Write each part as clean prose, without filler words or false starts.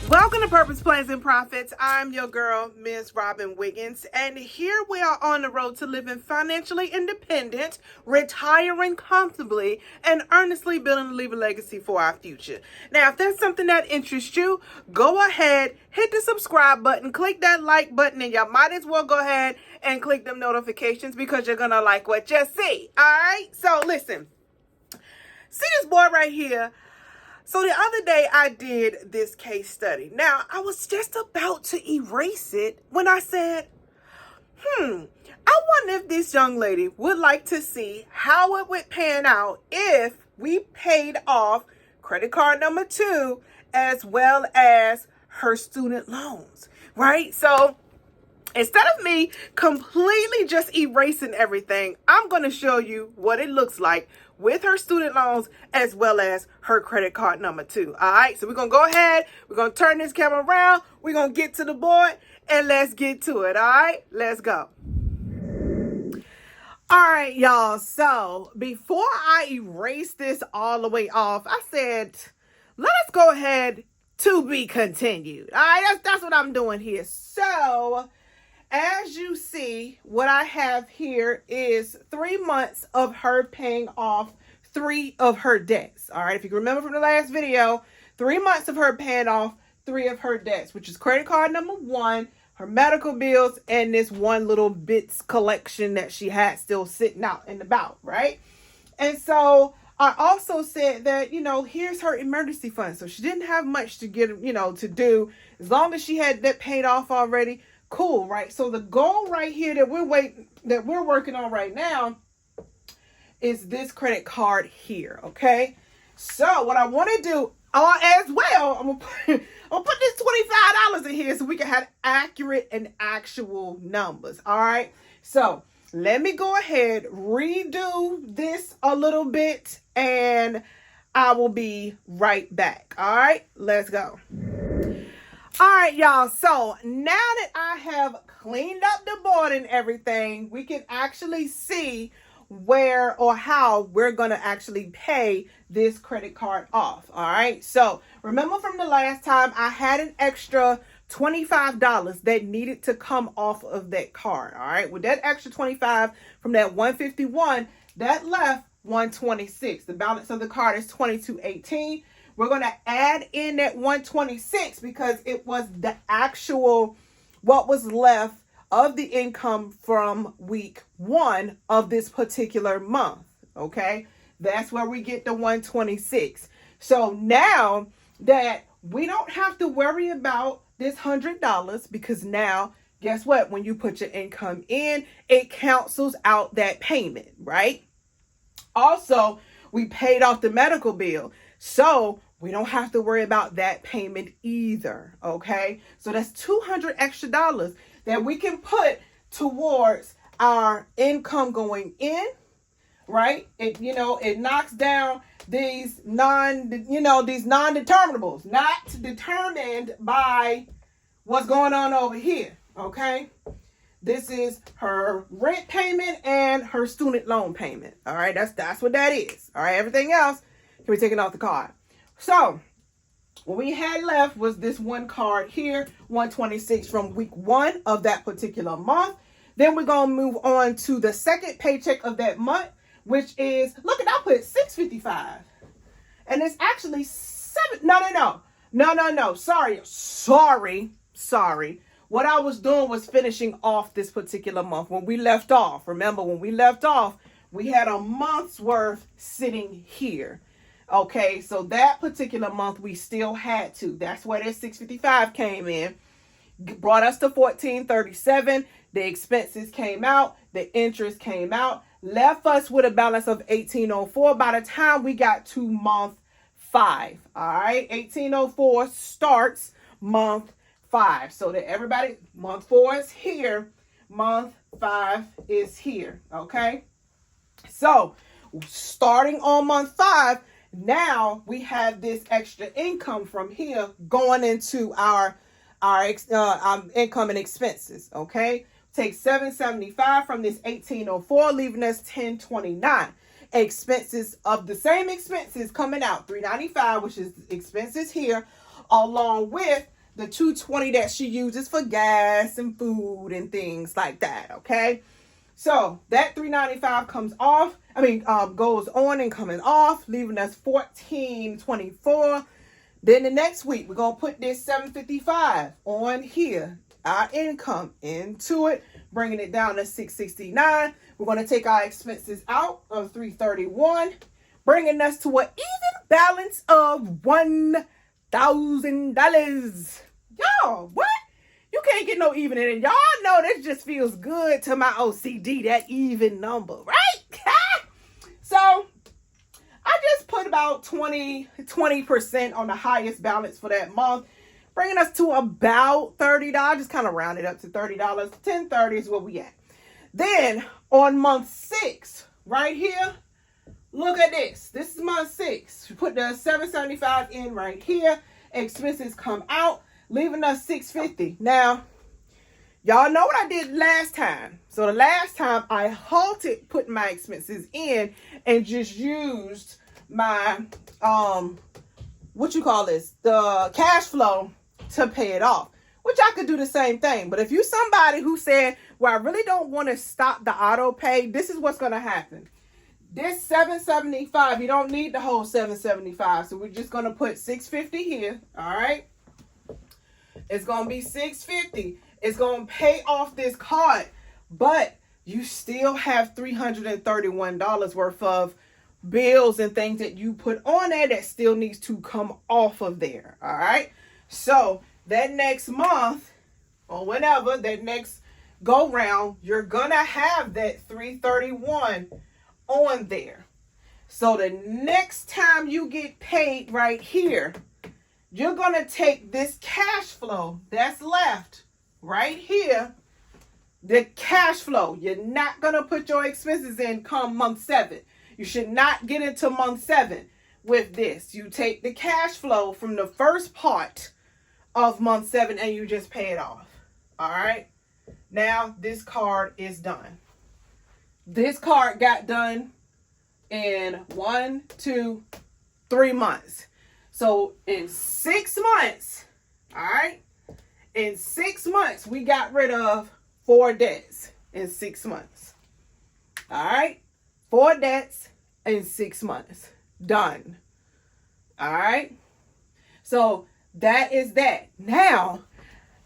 Welcome to Purpose Plans and Profits. I'm your girl, Ms. Robin Wiggins, and here we are on the road to living financially independent, retiring comfortably, and earnestly building to leave a legacy for our future. Now, if there's something that interests you, go ahead, hit the subscribe button, click that like button, and y'all might as well go ahead and click them notifications because you're gonna like what you see. All right? So listen, see this boy right here. So the other day I did this case study. Now, I was just about to erase it when I said, I wonder if this young lady would like to see how it would pan out if we paid off credit card number 2 as well as her student loans, right? So instead of me completely just erasing everything, I'm going to show you what it looks like with her student loans as well as her credit card number 2. All right, so we're going to go ahead. We're going to turn this camera around. We're going to get to the board and let's get to it. All right, let's go. All right, y'all. So before I erase this all the way off, I said, let us go ahead to be continued. All right, that's what I'm doing here. So as you see, what I have here is 3 months of her paying off 3 of her debts. All right, if you can remember from the last video, 3 months of her paying off 3 of her debts, which is credit card number 1, her medical bills, and this one little bits collection that she had still sitting out and about, right? And so I also said that, here's her emergency fund. So she didn't have much to get, to do. As long as she had that paid off already, cool, right? So the goal right here that we're working on right now is this credit card here, okay? So what I want to do as well, I'm gonna put this $25 in here so we can have accurate and actual numbers, all right? So let me go ahead, redo this a little bit, and I will be right back, all right? Let's go. All right, y'all. So now that I have cleaned up the board and everything, we can actually see where or how we're going to actually pay this credit card off. All right. So remember from the last time I had an extra $25 that needed to come off of that card. All right. With that extra 25 from that 151, that left 126. The balance of the card is 2218. We're going to add in that 126 because it was the actual, what was left of the income from week 1 of this particular month. Okay. That's where we get the 126. So now that we don't have to worry about this $100 because now, guess what? When you put your income in, it cancels out that payment, right? Also, we paid off the medical bill. So we don't have to worry about that payment either, okay? So that's $200 extra that we can put towards our income going in, right? It knocks down these non-determinables, not determined by what's going on over here, okay? This is her rent payment and her student loan payment, all right? That's what that is, all right? Everything else can be taken off the card. So what we had left was this one card here, 126 from week 1 of that particular month. Then we're going to move on to the second paycheck of that month, which is, look at, I put 655. And it's actually 7. No. Sorry. What I was doing was finishing off this particular month when we left off. Remember, when we left off, we had a month's worth sitting here. Okay, so that particular month we still had to. That's where that 655 came in. Brought us to 1437. The expenses came out. The interest came out. Left us with a balance of 1804 by the time we got to month 5. All right, 1804 starts month 5. So that everybody, month 4 is here. Month 5 is here. Okay, so starting on month 5, now we have this extra income from here going into our income and expenses. Okay, take 775 from this 1804, leaving us 1029. Expenses of the same expenses coming out 395, which is expenses here, along with the $220 that she uses for gas and food and things like that, okay? So that $395 comes off, goes on and coming off, leaving us $1,424. Then the next week, we're going to put this $755 on here, our income into it, bringing it down to $669. We're going to take our expenses out of $331, bringing us to an even balance of $1,000. Y'all, what? You can't get no even in it. Y'all know this just feels good to my OCD, that even number, right? So I just put about 20% on the highest balance for that month, bringing us to about $30. Just kind of round it up to $30. $10.30 is where we at. Then on month 6, right here, look at this. This is month 6. We put the $775 in right here. Expenses come out, leaving us $650. Now, y'all know what I did last time. So the last time I halted putting my expenses in and just used my the cash flow to pay it off, which I could do the same thing. But if you somebody who said, well, I really don't want to stop the auto pay, this is what's going to happen. This $775, you don't need the whole $775. So we're just going to put $650 here. All right. It's going to be $650. It's going to pay off this card, but you still have $331 worth of bills and things that you put on there that still needs to come off of there. All right. So that next month or whenever, that next go round, you're going to have that $331 on there. So the next time you get paid right here, you're going to take this cash flow that's left right here, the cash flow. You're not going to put your expenses in come month 7. You should not get into month 7 with this. You take the cash flow from the first part of month 7 and you just pay it off. All right. Now this card is done. This card got done in 1, 2, 3 months. So in 6 months, all right, in 6 months, we got rid of 4 debts in 6 months. All right, 4 debts in 6 months. Done. All right. So that is that. Now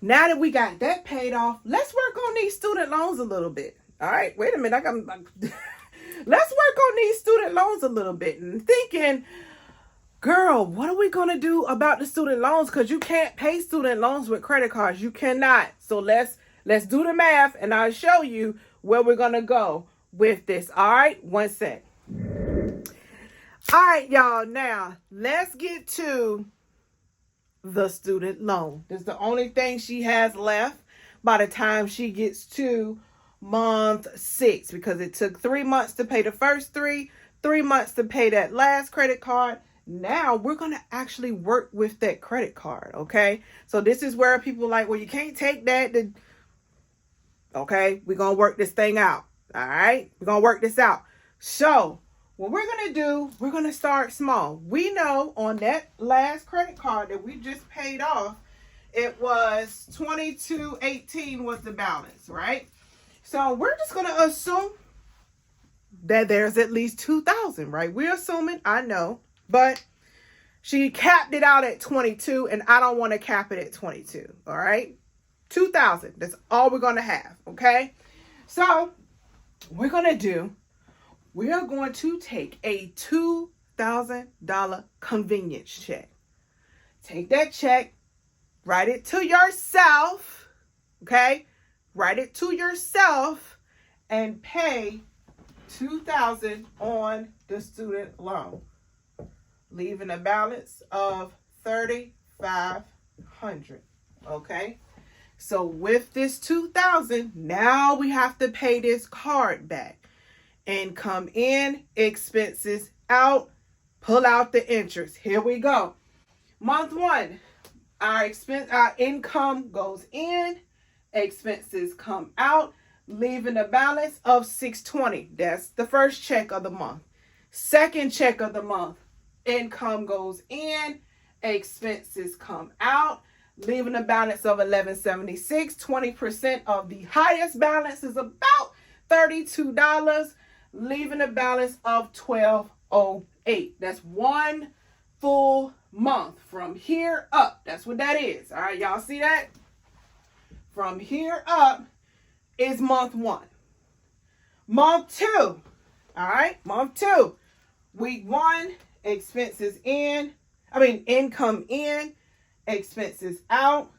that we got that paid off, let's work on these student loans a little bit. All right. Wait a minute. Let's work on these student loans a little bit. And thinking, girl, what are we going to do about the student loans? Because you can't pay student loans with credit cards. You cannot. So let's do the math and I'll show you where we're going to go with this. All right. One sec. All right, y'all. Now let's get to the student loan. This is the only thing she has left by the time she gets to month 6, because it took 3 months to pay the first 3 months to pay that last credit card. Now we're going to actually work with that credit card. Okay. So this is where people are like, well, you can't take that. Okay. We're going to work this thing out. All right. We're going to work this out. So what we're going to do, we're going to start small. We know on that last credit card that we just paid off, it was $22.18 was the balance, right? So we're just going to assume that there's at least $2,000, right? We're assuming, I know, but she capped it out at 22 and I don't want to cap it at 22. All right. 2,000. That's all we're going to have. Okay. So we're going to take a $2,000 convenience check. Take that check, write it to yourself. Okay. Write it to yourself and pay $2,000 on the student loan, leaving a balance of $3,500. Okay. So with this $2,000, now we have to pay this card back. Income in, expenses out, pull out the interest. Here we go. Month 1, our income goes in, expenses come out, leaving a balance of $620. That's the first check of the month. Second check of the month, income goes in, expenses come out, leaving a balance of $11.76. 20% of the highest balance is about $32, leaving a balance of $12.08. That's one full month from here up. That's what that is. All right, y'all see that? From here up is month one. Month two. All right, month two. Week one, income in, expenses out.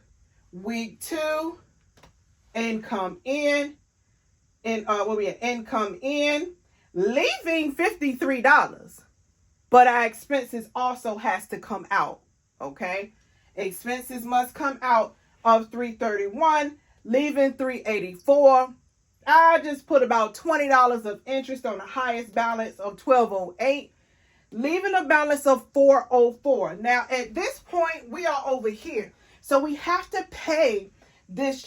Week two, income in, income in, leaving $53. But our expenses also has to come out, okay? Expenses must come out of $331, leaving $384. I just put about $20 of interest on the highest balance of $12.08, leaving a balance of $404. Now, at this point, we are over here. So we have to pay this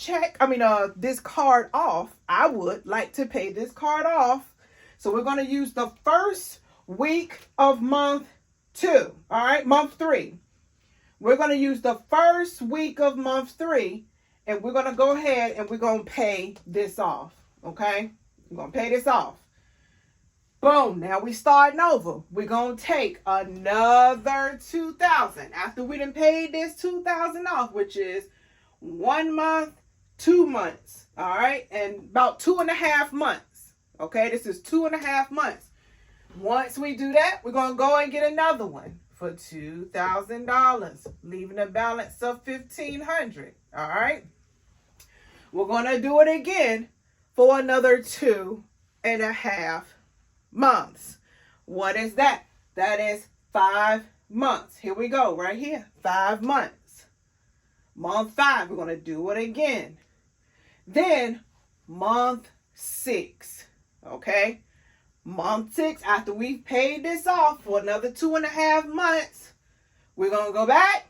this card off. I would like to pay this card off. So we're going to use the first week of month two. All right, month three. We're going to use the first week of month three, and we're going to go ahead and we're going to pay this off. Okay, we're going to pay this off. Boom, now we starting over. We're going to take another $2,000 after we done paid this $2,000 off, which is 1 month, 2 months, all right, and about 2.5 months. Okay, this is 2.5 months. Once we do that, we're going to go and get another one for $2,000, leaving a balance of $1,500, all right? We're going to do it again for another 2.5 months. What is that? That is 5 months. Here we go, right here, 5 months. Month 5, we're going to do it again. Then month 6, okay? Month 6, after we've paid this off for another 2.5 months, we're going to go back,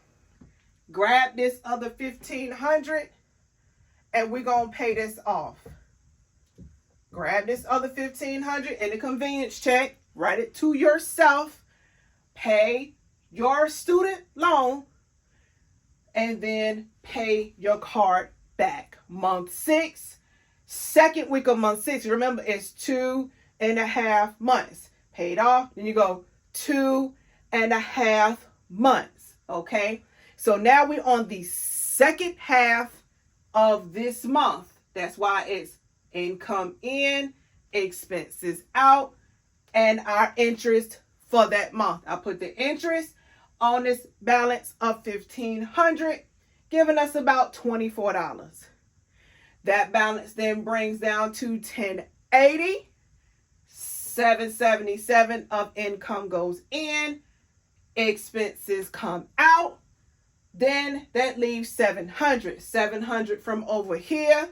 grab this other $1,500, and we're going to pay this off. Grab this other $1,500 in the convenience check, write it to yourself, pay your student loan, and then pay your card back. Month 6, second week of month 6, remember it's 2.5 months. Paid off, then you go 2.5 months, okay? So now we're on the second half of this month. That's why it's income in, expenses out, and our interest for that month. I put the interest on this balance of $1,500, giving us about $24. That balance then brings down to $1,080. $777 of income goes in, expenses come out. Then that leaves $700. $700 from over here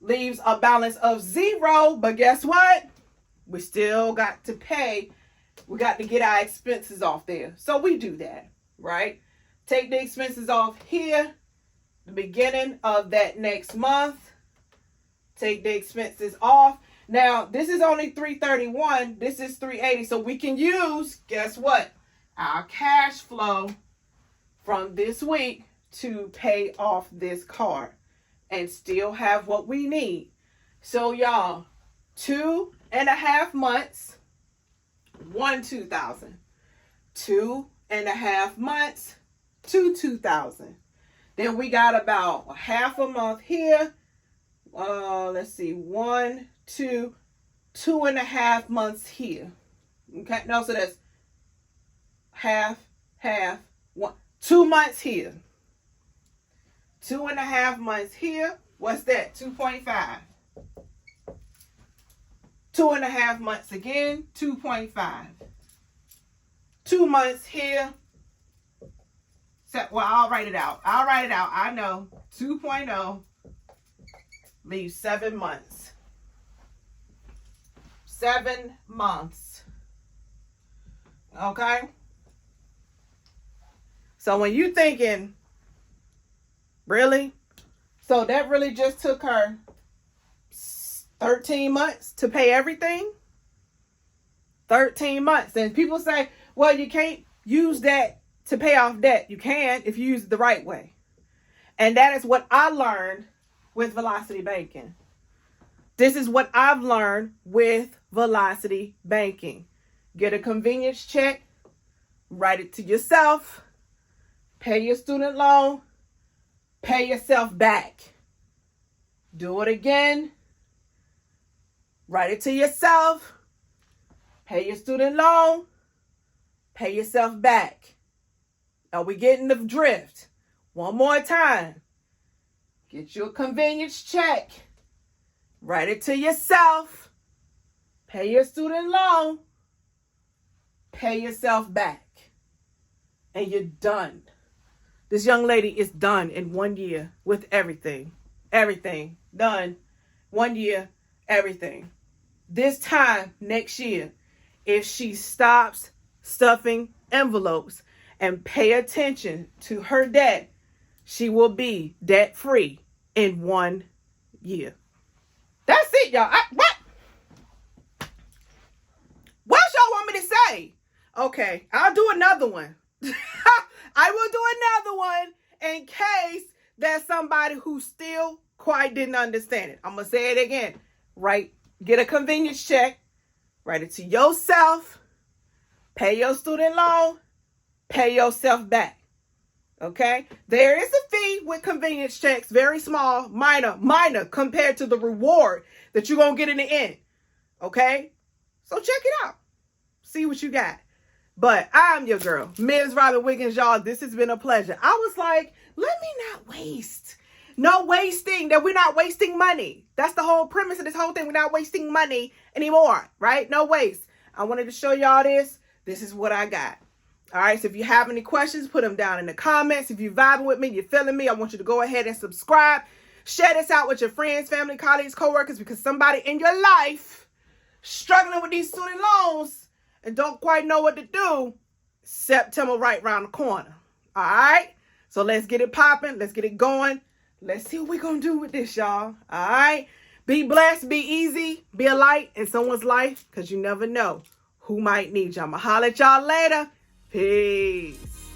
leaves a balance of $0. But guess what? We still got to pay. We got to get our expenses off there. So we do that, right? Take the expenses off here, the beginning of that next month. Take the expenses off. Now, this is only $331. This is $380. So we can use, guess what? Our cash flow from this week to pay off this card and still have what we need. So y'all, 2.5 months, $2,000. 2.5 months, $2,000. Then we got about half a month here. Let's see, 2.5 months here. Okay, no, so that's half, 1, 2 months here. 2.5 months here. What's that? 2.5. 2.5 months again, 2.5. 2 months here. Well, I'll write it out. I know. 2.0 leaves 7 months. 7 months. Okay? So when you thinking, really? So that really just took her 13 months to pay everything? 13 months. And people say, well, you can't use that to pay off debt. You can if you use it the right way. And that is what I learned with Velocity Banking. This is what I've learned with Velocity Banking. Get a convenience check, write it to yourself, pay your student loan, pay yourself back. Do it again. Write it to yourself, pay your student loan, pay yourself back. Are we getting the drift? One more time. Get you a convenience check. Write it to yourself. Pay your student loan. Pay yourself back. And you're done. This young lady is done in 1 year with everything. Everything. Done. 1 year. Everything. This time next year, if she stops stuffing envelopes and pay attention to her debt, she will be debt-free in 1 year. That's it, y'all. What else y'all want me to say? Okay, I'll do another one. I will do another one in case there's somebody who still quite didn't understand it. I'm going to say it again. Get a convenience check. Write it to yourself. Pay your student loan. Pay yourself back. Okay? There is a fee with convenience checks. Very small. Minor compared to the reward that you're going to get in the end. Okay? So check it out. See what you got. But I'm your girl, Ms. Robin Wiggins, y'all. This has been a pleasure. I was like, let me not waste. No wasting, that we're not wasting money. That's the whole premise of this whole thing. We're not wasting money anymore, right? No waste. I wanted to show y'all this. This is what I got. All right, so if you have any questions, put them down in the comments. If you're vibing with me, you're feeling me, I want you to go ahead and subscribe. Share this out with your friends, family, colleagues, co-workers, because somebody in your life struggling with these student loans and don't quite know what to do. September right around the corner. All right, so let's get it popping. Let's get it going. Let's see what we're going to do with this, y'all. All right? Be blessed, be easy, be a light in someone's life, because you never know who might need you. I'm going to holler at y'all later. Peace.